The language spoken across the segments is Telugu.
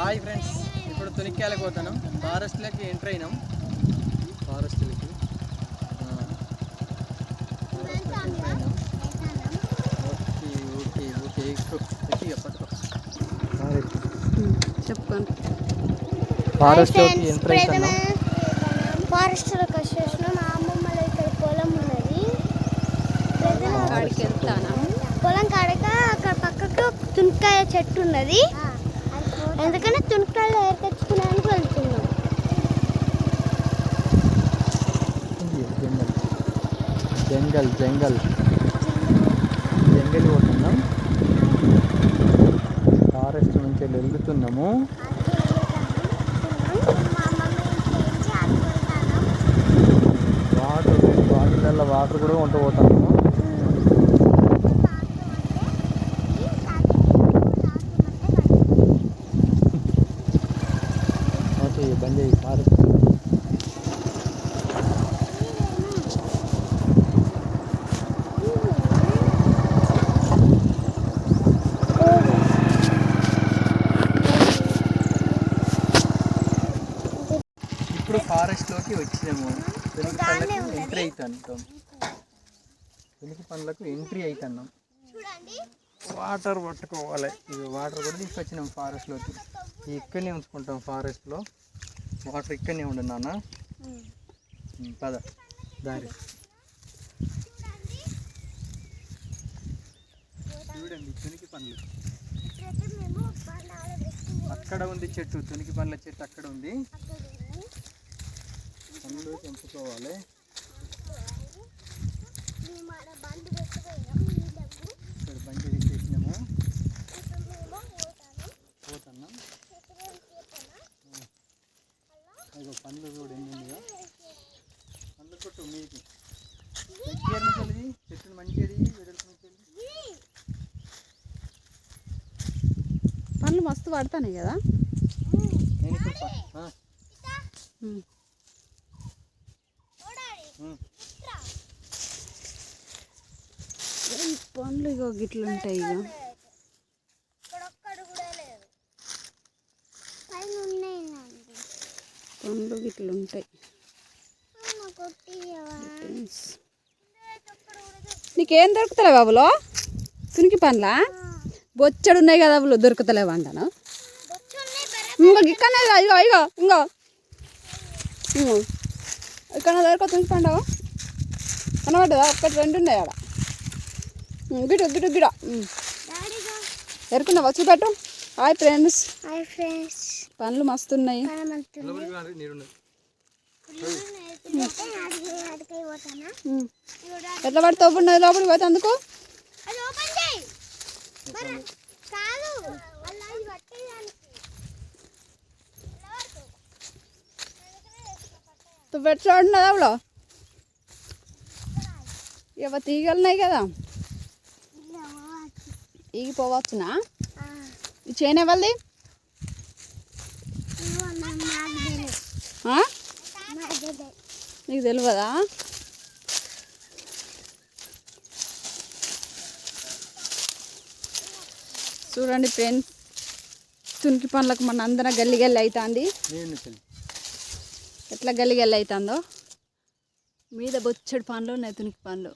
హాయ్ ఫ్రెండ్స్, ఇప్పుడు తునిక్యాలకు పోతాను. ఫారెస్ట్లోకి ఎంటర్ అయినాం. ఫారెస్ట్లోకి ఓకే ఓకే ఓకే పట్టుకో. చెప్పుకోండి. ఫారెస్ట్లోకి ఎంటర్ అవుతున్నాం. ఫారెస్ట్లోకి వచ్చేసినాం. మా అమ్మమ్మలో ఇక్కడ పొలం ఉన్నది. కాడికి వెళ్తాను. పొలం కాడక అక్కడ పక్కకు తునికాయ చెట్టు ఉన్నది. ఎందుకంటే తునికాయలు ఏర్కొచ్చుకోవడానికి వెళ్తున్నాం. జంగల్ జంగల్ జంగల్ పోతున్నాం. ఫారెస్ట్ నుంచి వెళ్తున్నాము. వాటర్ కూడా వంట పోతాము. ఓకే బంద్ చేయి ఫారెస్ట్. ఇప్పుడు ఫారెస్ట్లోకి వచ్చినాము. వెనుక పనులకు ఎంట్రీ అవుతున్నాం. వాటర్ పట్టుకోవాలి. ఇది వాటర్ కూడా తీసుకొచ్చినాం ఫారెస్ట్లోకి. ఇక్కడనే ఉంచుకుంటాం ఫారెస్ట్లో. వాటర్ ఇక్కడనే ఉండు నాన్న. పద దారి చూడండి. తునికి పండ్లు అక్కడ ఉంది చెట్టు. తునికి పండ్ల చెట్టు అక్కడ ఉంది. పండ్లు తెంపుకోవాలి. ఇక్కడ బండి తెచ్చేసినాము. పోతున్నాం. అదిగో పండ్లు కూడా ఎన్ని ఉందిగా. పండ్లు కొట్టు మీకు దగ్గర నుంచి చెట్టును మంచిది. వెడల్పు నుంచి పండ్లు మస్తు పడతాయి కదా. నేను ఇప్పుడు పండ్లు ఇగో గిట్లు ఉంటాయి. ఇక పండ్లు గిట్లు ఉంటాయి. నీకేం దొరుకుతలే బాబులో? తునికి పండ్లా బొచ్చడు ఉన్నాయి కదా బాబులో. దొరుకుతలేవు అంటాను. ఇంకో ఇక్కడ ఇగో ఇగో ఇంకో ఇక్కడ దొరక తునికి పండు కనబడ్డదా? ఒక్కటి రెండు ఉన్నాయి ఆడ. గిడు గిడు గిడ ఎరుకున్నా వచ్చి పెట్టు. Hi friends. పండ్లు మస్తున్నాయి. ఎట్లా పడితే ఉన్నది లోపలికి పోతే అందుకు పెట్రోల్ ఉన్నది అప్పుడు. ఇవ తీగలున్నాయి కదా, ఈగిపోవచ్చునా? ఈ చేను ఎవరిది? నీకు తెలియదా? చూడండి ఫ్రెండ్స్, తునికి పండ్లకు మన అందరం గల్లి గల్లి అవుతుంది. ఎట్లా గల్లి గల్లి అవుతుందో. మీద బొచ్చడి పండ్లు ఉన్నాయి, తునికి పండ్లు.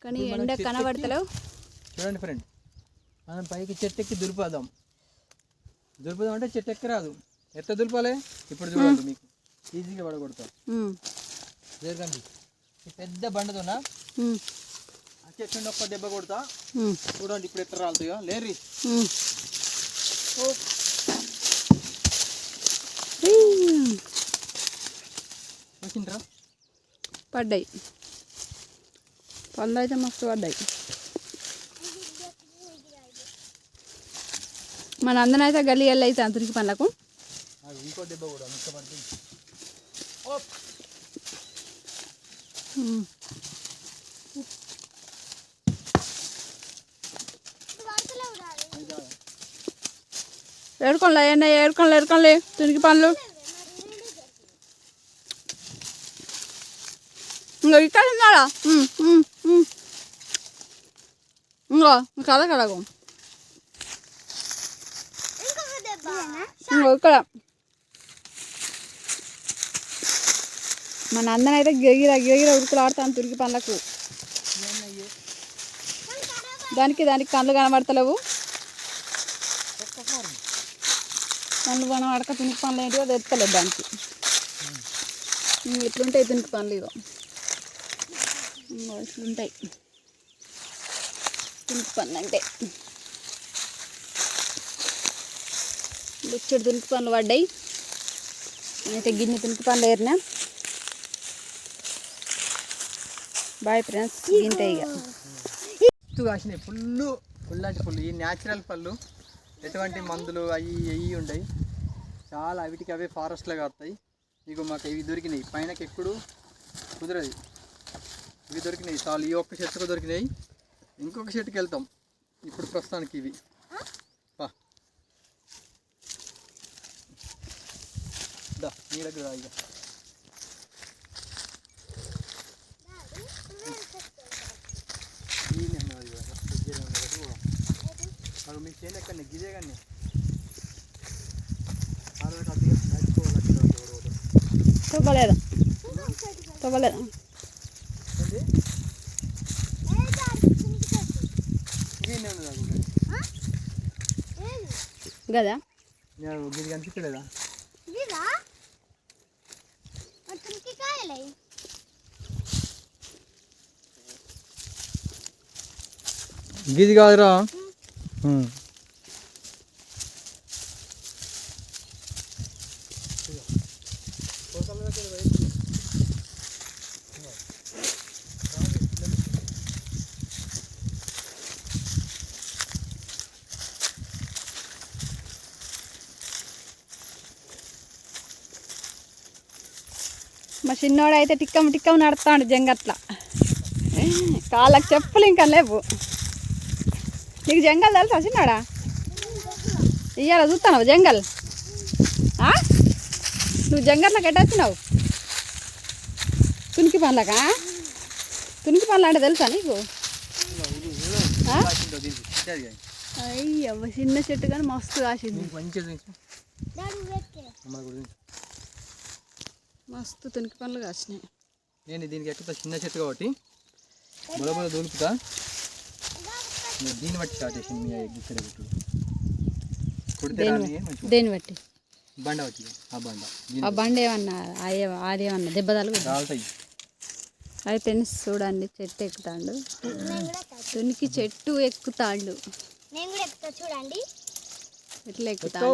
కానీ ఎండ కనబడతలేవు. చూడండి ఫ్రెండ్, మనం పైకి చెట్టు ఎక్కి దులిపోదాం. దులిపోదాం అంటే చెట్టు ఎక్కి రాదు. ఎట్లా దులిపాలి ఇప్పుడు చూడండి. మీకు ఈజీగా పడగొడతాం. జరగండి. పెద్ద బండతోనా ఆ చెట్టు నుండి ఒక్క దెబ్బ కొడతా. చూడండి ఇప్పుడు ఎట్లా రాలుతాయో. లేరి వచ్చిండ్రా. పడ్డాయి పళ్ళు అయితే మస్తు పడ్డాయి. మన అందరం అయితే గల్లి గల్లి అవుతాం తురికి పండ్లకు. ఇంకో దెబ్బ కూడా ముక్క పడుతుంది. ఏడుకోలే అయ్యా, ఏడుకోలే తునికి పండ్లు. ఇంకో ఇక్కడ ఉన్నాడా? ఇంకో కథ కడగం. ఇంకో ఇక్కడ మన అందరం అయితే గిరగిర గిరగిర ఉరుకులు ఆడుతాను తురికి పండ్లకు. దానికి కళ్ళు కనబడతలేవు. కళ్ళు కనబడక తునికి పండ్లు ఏంటివో తెస్తలేదు దానికి. ఎట్లుంటాయి తునికి పండ్లు ఇగో ఇట్లుంటాయి తునికి పండ్లు అంటే. బుచ్చడి తునికి పండ్లు పడ్డాయి. అయితే గిన్నె తునికి పండ్లు ఏరినా. బాయ్ ఫ్రెండ్స్, గింతే ఇక కాసినాయి ఫుల్ అంటే ఫుల్. ఈ న్యాచురల్ పళ్ళు, ఎటువంటి మందులు అవి ఉంటాయి చాలా. వీటికి అవే ఫారెస్ట్లో కాస్తాయి. ఇక మాకు ఇవి దొరికినాయి. పైనకి ఎప్పుడు కుదరదు. ఇవి దొరికినాయి చాలు. ఈ ఒక్క చెట్టుకు దొరికినాయి. ఇంకొక చెట్టుకి వెళ్తాం ఇప్పుడు ప్రస్తుతానికి. ఇవి నీ దగ్గర ఇక మీ చేను ఎక్కడ గిదే కానీ తవ్వలేదు కదా గిది కనిపించలేదా? గిది కాదురా. మా చిన్నోడు అయితే టిక్కం నడుస్తాడు జంగట్ల. కాళ్ళకి చెప్పులు ఇంకా లేవు. నీకు జంగల్ తెలుసా చిన్నాడా? ఇయ్యాల చూస్తావు జంగల్? నువ్వు జంగల్లోకి ఎట్టొచ్చినావు? తునికి పండ్లకా? తునికి పండ్లు అంటే తెలుసా నీకు? అయ్యవ్వ చిన్న చెట్టు కానీ మస్తు కాసింది. మస్తు తునికి పండ్లు కాసినాయి. నేను దీనికి ఎక్కుతా చిన్న చెట్టు కాబట్టి బొల దూలుపుతా. దీన్ని బట్టి స్టార్ట్ చేసింది మీ ఇక్కడ దేని బట్టి? బండ వచ్చి ఆ బండ ఏమన్నా అదేమన్నా దెబ్బ తలుగు రాలుతాయి. అయితే చూడండి చెట్టు ఎక్కుతాడు. తునికి చెట్టు ఎక్కుతాడు. చూడండి ఎట్లా ఎక్కుతాడో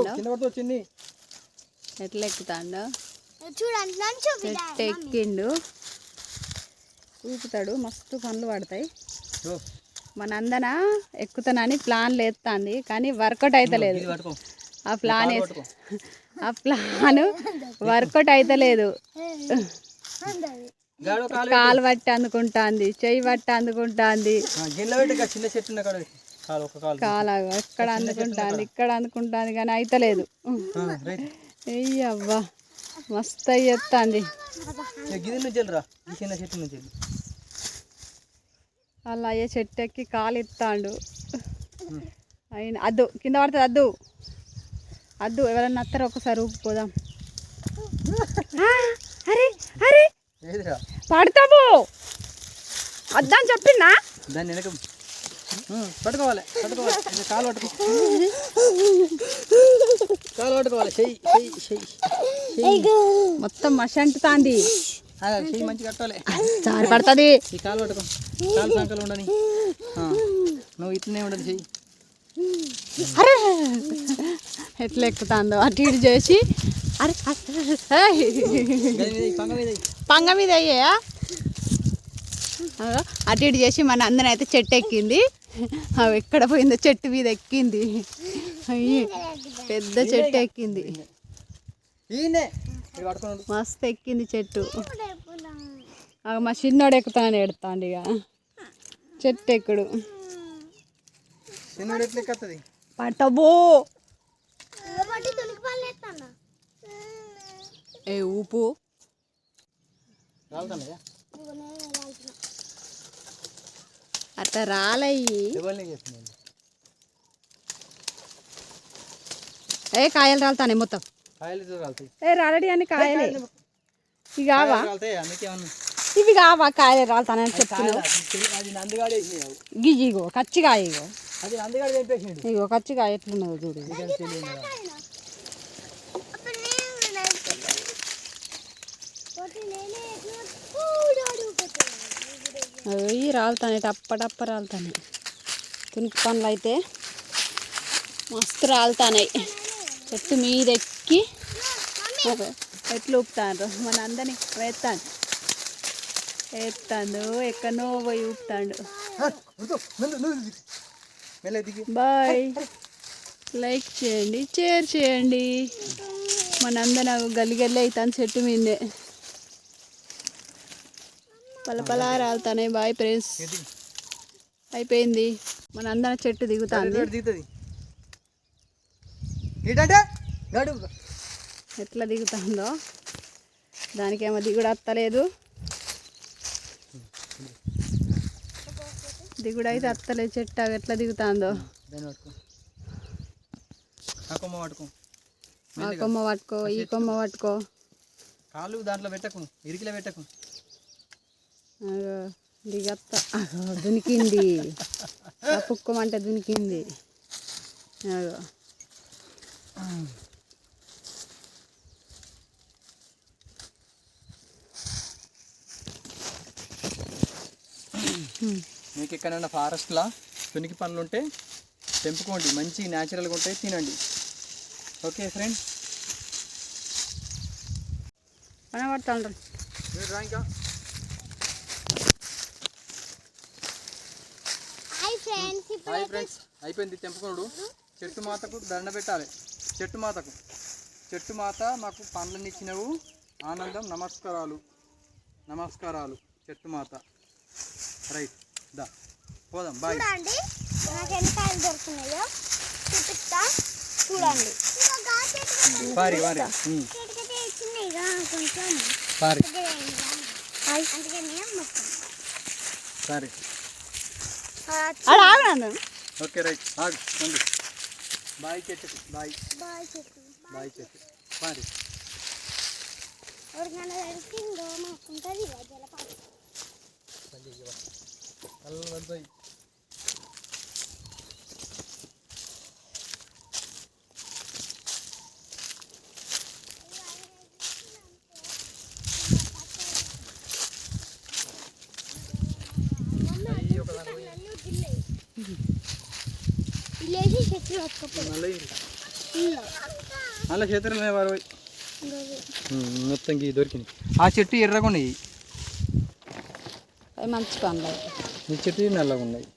చెట్టు ఎక్కిండు. ఊపుతాడు. మస్తు పనులు పడతాయి. మనందన ఎక్కుతానని ప్లాన్ లేస్తుంది కానీ వర్కౌట్ అవుతలేదు. ఆ ప్లాన్ వర్కౌట్ అవుతలేదు. కాలు పట్టి అందుకుంటుంది, చెయ్యి పట్టి అందుకుంటుంది. కాలు ఎక్కడ అందుకుంటుంది, ఇక్కడ అందుకుంటుంది కానీ అవుతలేదు. అయ్యవ్వా మస్తు అయ్యేస్తుంది. అలా అయ్యే చెట్టు ఎక్కి కాలు ఇస్తాడు. అయినా అద్దు కింద పడుతుంది. అద్దు ఎవరన్నా వస్తారో ఒకసారి ఊపుకోదాం. అరే అరే పడతావు అద్దని చెప్పిందా? దాన్ని వెనక పట్టుకోవాలి. కాలు పట్టుకోవాలి. మొత్తం మషి అంటుతుంది. చెయ్యి మంచిగా కట్టాలి. చారి పడుతుంది. ఈ కాలు పట్టుకో. కాలు సంకలు ఉండని. నువ్వు ఇట్లనే ఉండదు చెయ్యి. అరే ఎట్లా ఎక్కుతుందో అటు ఇటు చేసి. అరే పంగ మీద అయ్యా అటు ఇటు చేసి మన అందరం అయితే చెట్టు ఎక్కింది. అవి ఎక్కడ పోయిందో చెట్టు మీద ఎక్కింది. అయ్యి పెద్ద చెట్టు ఎక్కింది. మస్తు ఎక్కింది చెట్టు. మా చిన్నోడు ఎక్కుతానని ఎడతాండి. ఇక చెట్టు ఎక్కుడు పట్టబో. ఏ ఊపు అట్లా రాలయ్యి. ఏ కాయలు రాలుతానే మొత్తం కాయలు రాలుతాయి. ఏ రాలడి అని కాయలే ఇవి కావా రాలుతాయి అందుకేమన్నా ఇవి కావా కాయలే రాలుతానని చెప్తున్నావు అది నందుగాడే గిజిగో కచ్చికాయ ఇగో అది నందుగాడు తెంపేసిండు. ఇగో కచ్చికాయ ఎట్లున్నదో చూడు అవి రాలుతాయి టప్ప రాలుతాయి తునికి పనులు అయితే మస్తు రాలుతాయి చెట్టు మీద ఎక్కి ఎట్లు ఊపుతాను మన అందరినీ ఎత్తాను ఎక్కడో పోయి ఊపుతాడు బాయ్ లైక్ చేయండి షేర్ చేయండి మనందరం గల్లి అవుతాను చెట్టు మీదే పలపలా రాలుతానే బాయ్ ఫ్రెండ్స్ అయిపోయింది మనందరం చెట్టు దిగుతాను దిగుతుంది ఏంటంటే గడు ఎట్లా దిగుతుందో దానికేమో దిగుడు అత్తలేదు దిగుడు అయితే అత్తలేదు చెట్టు ఎట్లా దిగుతుందో దాన్ని పట్టుకో ఆ కొమ్మ పట్టుకో ఆ కొమ్మ పట్టుకో ఈ కొమ్మ పట్టుకో కాళ్ళు దాంట్లో పెట్టకు ఇరికిలో పెట్టకు దిగత్త దునికింది ఆ పుక్కమంటే దునికింది అగో మీకు ఎక్కడైనా ఫారెస్ట్లో తునికి పనులు ఉంటే తెంపుకోండి మంచి న్యాచురల్గా ఉంటాయి తినండి ఓకే ఫ్రెండ్స్ కనబడుతుండ్రు ఇంకా హాయ్ ఫ్రెండ్స్ అయిపోయింది తెంపుకోడు చెట్టు మాతకు దండ పెట్టాలి చెట్టు మాత మాకు పండ్లను ఇచ్చినవు ఆనందం నమస్కారాలు చెట్టు మాత రైట్ దా పోదాం బాయ్ చూడండి నాకు ఎన్ని కాయలు దొరుకుతున్నాయో చూపిస్తా చూడండి పారి చిన్నగా కొంచెం పారి అందుకని మొత్తం సరే ఓకే రైట్ ఆగు బాయ్ చెట్టు బాయ్ చెట్టు పారి ఎవరికైనా దొరికిందో మాకు ఉంటుంది జలపాతం అలా చేతులు వారు మొత్తం దొరికింది ఆ చెట్టు ఎర్రగా ఉన్నాయి మంచి పనులు ఈ చెట్టు నల్లగా ఉన్నాయి